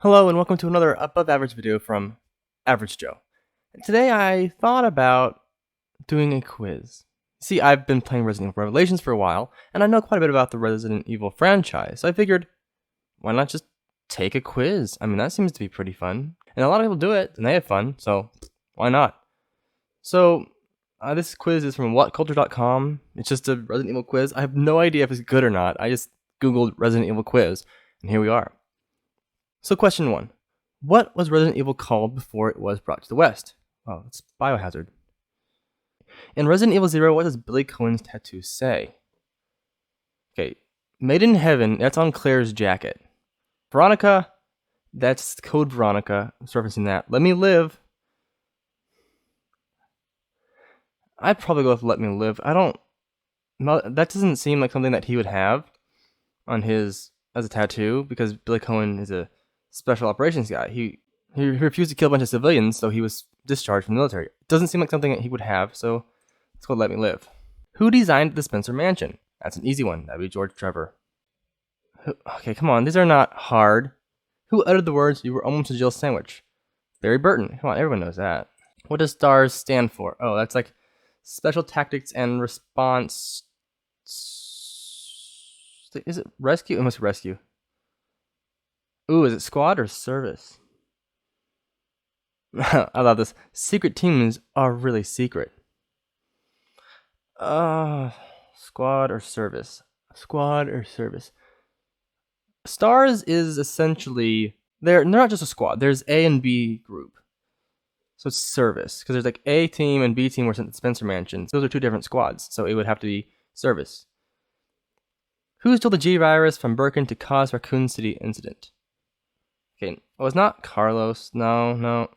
Hello and welcome to another above average video from Average Joe. Today I thought about doing a quiz. See, I've been playing Resident Evil Revelations for a while, and I know quite a bit about the Resident Evil franchise, so I figured, why not just take a quiz? I mean, that seems to be pretty fun, and a lot of people do it, and they have fun, so why not? So, this quiz is from Whatculture.com. It's just a Resident Evil quiz. I have no idea if it's good or not. I just googled Resident Evil quiz, and here we are. So question 1. What was Resident Evil called before it was brought to the West? Oh, it's Biohazard. In Resident Evil 0, what does Billy Cohen's tattoo say? Okay, Made in Heaven, that's on Claire's jacket. Veronica, that's Code Veronica. I'm referencing that. Let Me Live. I'd probably go with Let Me Live. That doesn't seem like something that he would have on his as a tattoo, because Billy Cohen is a special operations guy. He refused to kill a bunch of civilians, so he was discharged from the military. It doesn't seem like something that he would have, so it's called Let Me Live. Who designed the Spencer Mansion? That's an easy one. That'd be George Trevor. Okay, come on. These are not hard. Who uttered the words, "You were almost a Jill sandwich"? Barry Burton. Come on, everyone knows that. What does STARS stand for? Oh, that's like Special Tactics and Response. Is it rescue? It must be rescue. Ooh, is it squad or service? I love this. Secret teams are really secret. Squad or service? Squad or service? STARS is essentially they're not just a squad. There's A and B group, so it's service because there's like A team and B team were sent to Spencer Mansion. Those are two different squads, so it would have to be service. Who stole the G virus from Birkin to cause Raccoon City incident? Okay, well, it's not Carlos. No.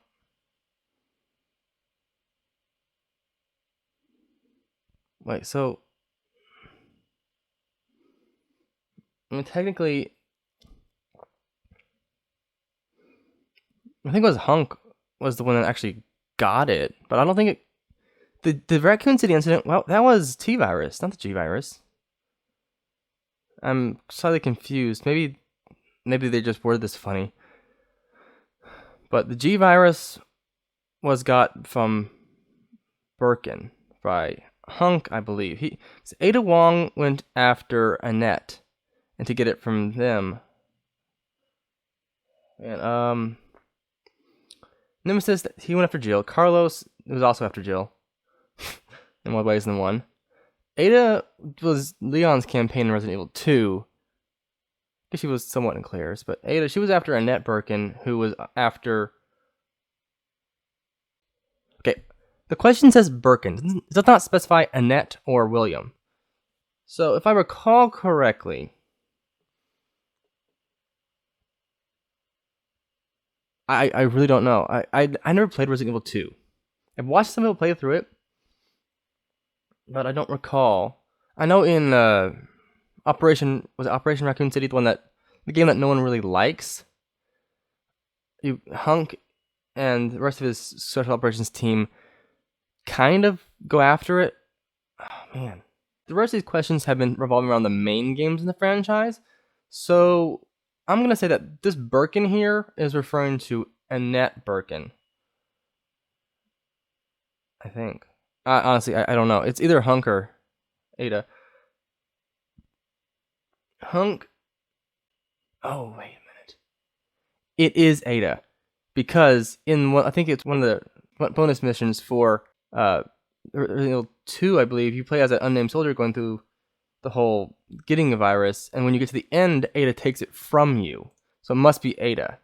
Wait, so I mean, technically, I think it was Hunk was the one that actually got it, but I don't think it. The Raccoon City incident. Well, that was T virus, not the G virus. I'm slightly confused. Maybe they just worded this funny. But the G virus was got from Birkin by Hunk, I believe. Ada Wong went after Annette, and to get it from them. And Nemesis, he went after Jill. Carlos was also after Jill, in more ways than one. Ada was Leon's campaign in Resident Evil 2. I guess she was somewhat in Claire's, but Ada, she was after Annette Birkin, who was after. Okay, the question says Birkin. It does not specify Annette or William. So, if I recall correctly, I really don't know. I never played Resident Evil 2. I've watched some people play through it, but I don't recall. I know in Operation Raccoon City, the game that no one really likes. Hunk and the rest of his special operations team kind of go after it. Oh man, the rest of these questions have been revolving around the main games in the franchise, so I'm gonna say that this Birkin here is referring to Annette Birkin. I think. Honestly, I don't know. It's either Hunk or Ada. Hunk. Oh, wait a minute. It is Ada, because I think it's one of the bonus missions for Resident Evil 2, I believe. You play as an unnamed soldier going through the whole getting a virus, and when you get to the end, Ada takes it from you. So it must be Ada.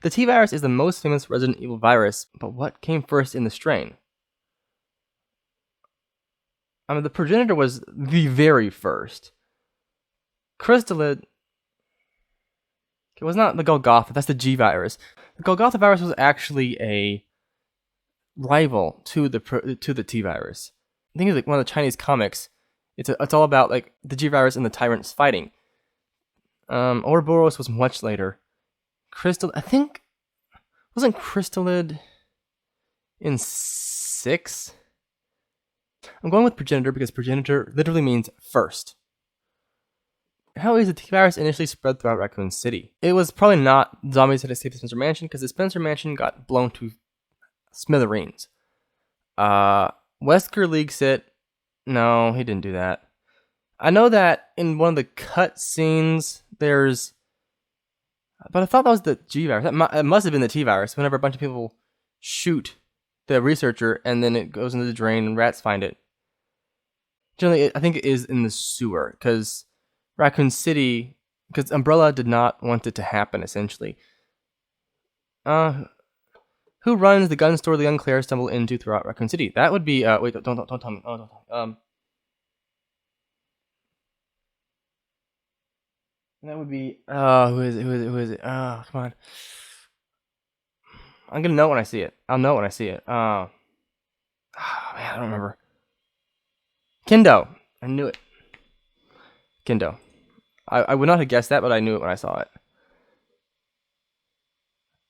The T virus is the most famous Resident Evil virus, but what came first in the strain? I mean, the progenitor was the very first. Crystallid. It was not the Golgotha, that's the G virus. The Golgotha virus was actually a rival to the T virus. I think it's like one of the Chinese comics. It's all about like the G virus and the tyrants fighting. Ouroboros was much later. I think wasn't Crystallid in 6? I'm going with progenitor because progenitor literally means first. How is the T-Virus initially spread throughout Raccoon City? It was probably not zombies that escaped the Spencer Mansion, because the Spencer Mansion got blown to smithereens. Wesker leaks it. No, he didn't do that. I know that in one of the cut scenes, there's... But I thought that was the G-Virus. It must have been the T-Virus, whenever a bunch of people shoot the researcher, and then it goes into the drain, and rats find it. Generally, I think it is in the sewer, because Raccoon City... Because Umbrella did not want it to happen, essentially. Who runs the gun store the young Claire stumble into throughout Raccoon City? That would be... wait, don't tell me. Oh, don't. That would be... who is it? Oh, come on. I'm gonna know when I see it. I'll know when I see it. Man, I don't remember. Kendo. I knew it. Kendo. I would not have guessed that, but I knew it when I saw it.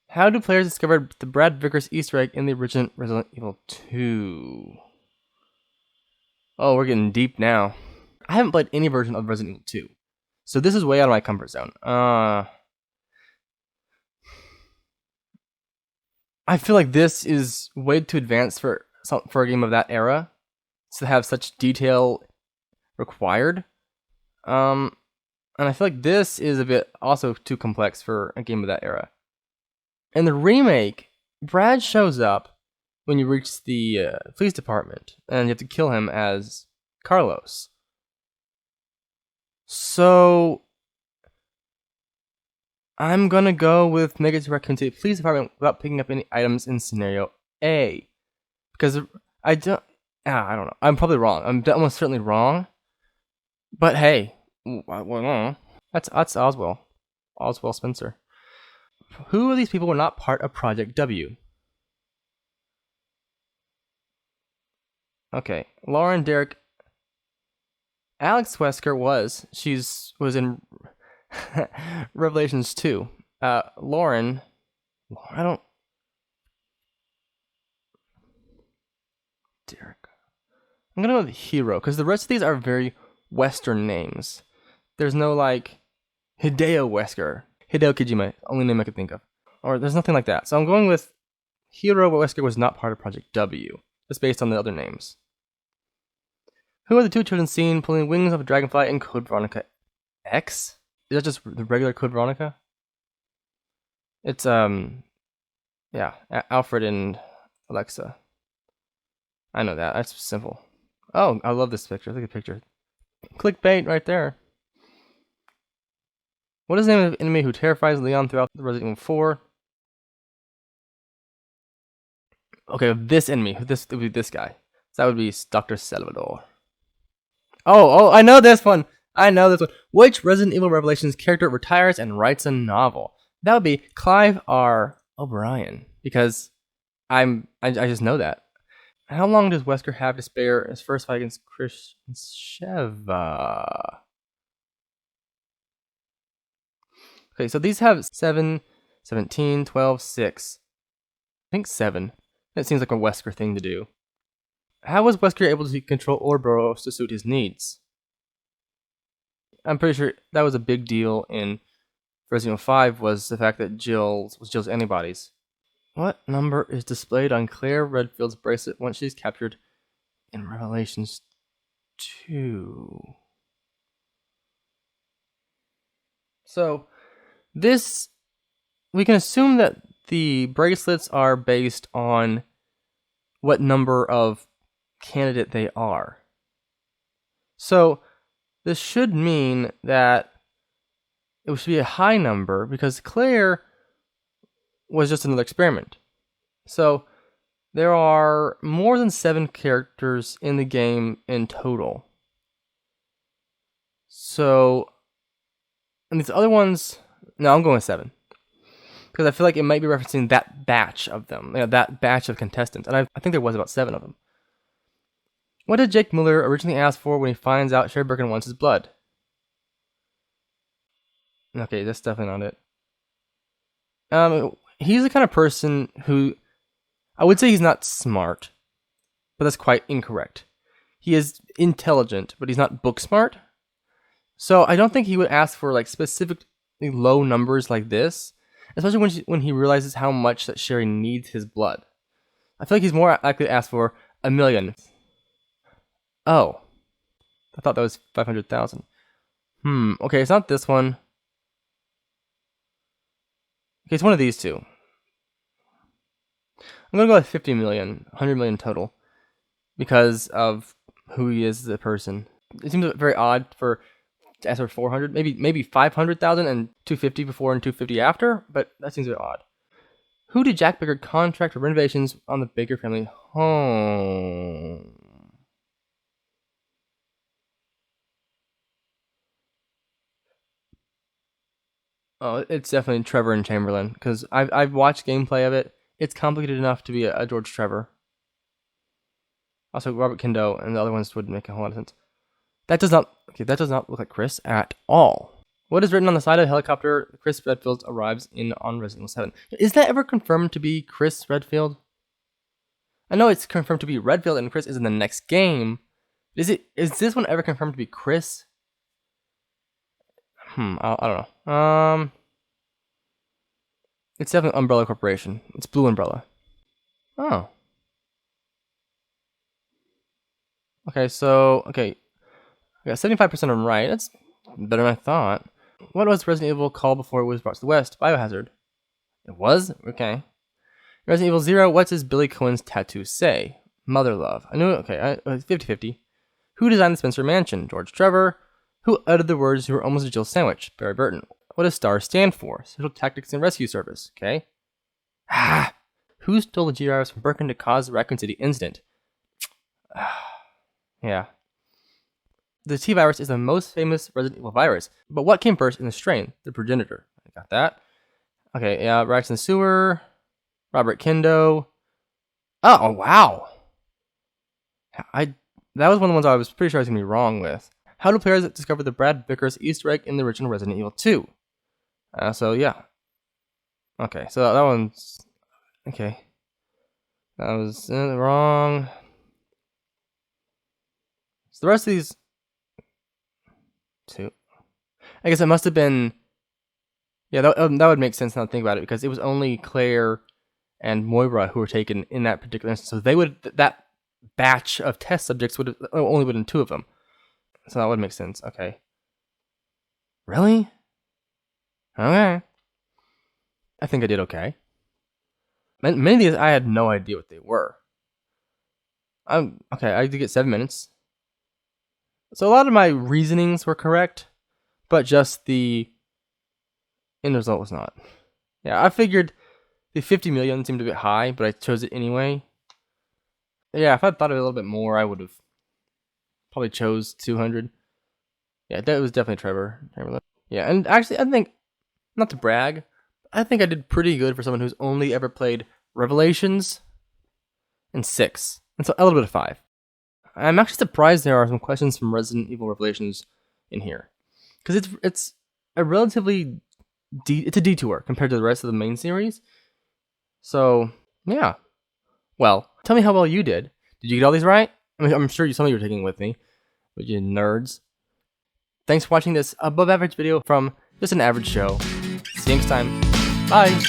How do players discover the Brad Vickers Easter egg in the original Resident Evil 2? Oh, we're getting deep now. I haven't played any version of Resident Evil 2, so this is way out of my comfort zone. I feel like this is way too advanced for a game of that era to have such detail required. And I feel like this is a bit also too complex for a game of that era. In the remake, Brad shows up when you reach the police department, and you have to kill him as Carlos. So I'm gonna go with make it to Raccoon City Police Department without picking up any items in scenario A, because I don't know. I'm probably wrong. I'm almost certainly wrong. But hey, that's Oswald Spencer. Who of these people were not part of Project W? Okay, Lauren, Derek, Alex Wesker was in Revelations 2. Lauren, Derek. I'm gonna go with Hero, because the rest of these are very Western names. There's no like Hideo Wesker. Hideo Kojima, only name I could think of. Or there's nothing like that. So I'm going with Hero Wesker was not part of Project W. Just based on the other names. Who are the two children seen pulling wings off a dragonfly in Code Veronica X? Is that just the regular Code Veronica? It's Alfred and Alexa. I know that. That's simple. Oh, I love this picture. Look at the picture. Clickbait right there. What is the name of the enemy who terrifies Leon throughout the Resident Evil 4? Okay, this enemy. This would be this guy. So that would be Dr. Salvador. Oh, I know this one. Which Resident Evil Revelations character retires and writes a novel? That would be Clive R. O'Brien, because I just know that. How long does Wesker have to spare his first fight against Chris Sheva? Okay, so these have 7, 17, 12, 6. I think 7. That seems like a Wesker thing to do. How was Wesker able to control Ouroboros to suit his needs? I'm pretty sure that was a big deal in Resident Evil 5, was the fact that Jill was Jill's antibodies. What number is displayed on Claire Redfield's bracelet once she's captured in Revelations 2? So, we can assume that the bracelets are based on what number of candidate they are. So, this should mean that it should be a high number, because Claire was just another experiment. So, there are more than 7 characters in the game in total. So, and these other ones, no, I'm going with 7. Because I feel like it might be referencing that batch of them, that batch of contestants. And I think there was about 7 of them. What did Jake Miller originally ask for when he finds out Sherry Birkin wants his blood? Okay, that's definitely not it. He's the kind of person who, I would say he's not smart, but that's quite incorrect. He is intelligent, but he's not book smart. So I don't think he would ask for like specifically low numbers like this, especially when he realizes how much that Sherry needs his blood. I feel like he's more likely to ask for 1,000,000. Oh, I thought that was 500,000. Okay, it's not this one. Okay, it's one of these two. I'm gonna go with 50 million, 100 million total, because of who he is as a person. It seems very odd to ask for 400, maybe 500,000 and 250 before and 250 after, but that seems a bit odd. Who did Jack Baker contract for renovations on the Baker family home? Oh, it's definitely Trevor and Chamberlain, because I've watched gameplay of it. It's complicated enough to be a George Trevor. Also, Robert Kendo and the other ones would make a whole lot of sense. That does not look like Chris at all. What is written on the side of the helicopter? Chris Redfield arrives on Resident Evil 7. Is that ever confirmed to be Chris Redfield? I know it's confirmed to be Redfield and Chris is in the next game. Is this one ever confirmed to be Chris? I don't know. It's definitely Umbrella Corporation. It's Blue Umbrella. Oh. Okay, I got 75% of them right. That's better than I thought. What was Resident Evil called before it was brought to the West? Biohazard. It was? Okay. Resident Evil 0, what does Billy Cohen's tattoo say? Mother love. I knew it. Okay, 50-50. Who designed the Spencer Mansion? George Trevor. Who uttered the words "You were almost a Jill sandwich"? Barry Burton. What does STAR stand for? Special Tactics and Rescue Service. Okay. Who stole the G-Virus from Birkin to cause the Raccoon City incident? Yeah. The T-Virus is the most famous Resident Evil virus, but what came first in the strain? The progenitor. I got that. Okay, yeah, Braxton Sewer, Robert Kendo. Oh, wow. That was one of the ones I was pretty sure I was going to be wrong with. How do players discover the Brad Vickers Easter egg in the original Resident Evil 2? So, yeah. Okay, so that one's... Okay. That was wrong. So the rest of these... Two. I guess it must have been... Yeah, that would make sense now to think about it, because it was only Claire and Moira who were taken in that particular instance. So that batch of test subjects would have only been two of them. So that would make sense. Okay. Really? Okay. I think I did okay. Many of these I had no idea what they were. Okay, I did get 7 minutes. So a lot of my reasonings were correct, but just the end result was not. Yeah, I figured the 50 million seemed a bit high, but I chose it anyway. Yeah, if I'd thought of it a little bit more, I would have probably chose 200. Yeah, that was definitely Trevor. Yeah, and actually, I think, not to brag, I think I did pretty good for someone who's only ever played Revelations and 6, and so a little bit of 5. I'm actually surprised there are some questions from Resident Evil Revelations in here, because it's a relatively it's a detour compared to the rest of the main series. So yeah, well, tell me how well you did. Did you get all these right? I mean, I'm sure some of you were taking it with me, but you nerds. Thanks for watching this above average video from Just an Average Show. See you next time. Bye.